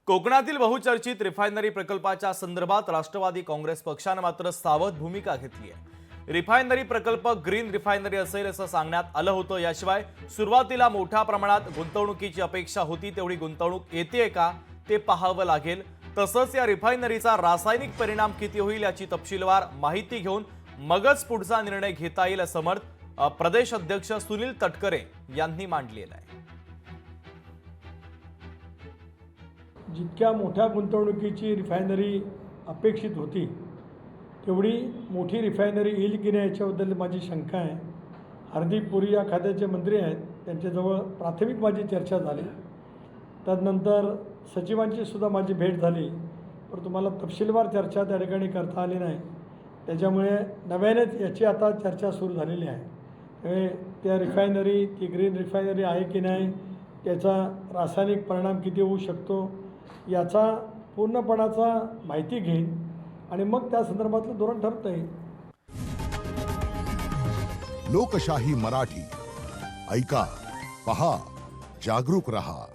कोकणातील बहुचर्चित रिफायनरी प्रकल्पाच्या संदर्भात राष्ट्रवादी काँग्रेस पक्षाने मात्र सावध भूमिका घेतली आहे। रिफायनरी प्रकल्प ग्रीन रिफायनरी असेल असं सांगण्यात आलं होतं। याशिवाय सुरुवातीला मोठ्या प्रमाणात गुंतवणुकीची अपेक्षा होती, तेवढी गुंतवणूक येते का ते पाहावं लागेल। तसंच या रिफायनरीचा रासायनिक परिणाम किती होईल याची तपशीलवार माहिती घेऊन मगच पुढचा निर्णय घेता येईल असं मत प्रदेश अध्यक्ष सुनील तटकरे यांनी मांडलेलं आहे। जितक्या मोठ्या गुंतवणुकीची रिफायनरी अपेक्षित होती तेवढी मोठी रिफायनरी येईल की नाही याच्याबद्दल माझी शंका आहे। हरदीप पुरी या खात्याचे मंत्री आहेत, त्यांच्याजवळ प्राथमिक माझी चर्चा झाली। त्यानंतर सचिवांची सुद्धा माझी भेट झाली, पण तुम्हाला तपशीलवार चर्चा त्या ठिकाणी करता आली नाही। त्याच्यामुळे नव्यानेच याची आता चर्चा सुरू झालेली आहे। त्या रिफायनरी ती ग्रीन रिफायनरी आहे की नाही, त्याचा रासायनिक परिणाम किती होऊ शकतो याचा पूर्णपणाचा माहिती घेईन आणि मग त्या संदर्भातलं धोरण ठरवता येईल। लोकशाही मराठी ऐका, पहा, जागरूक रहा।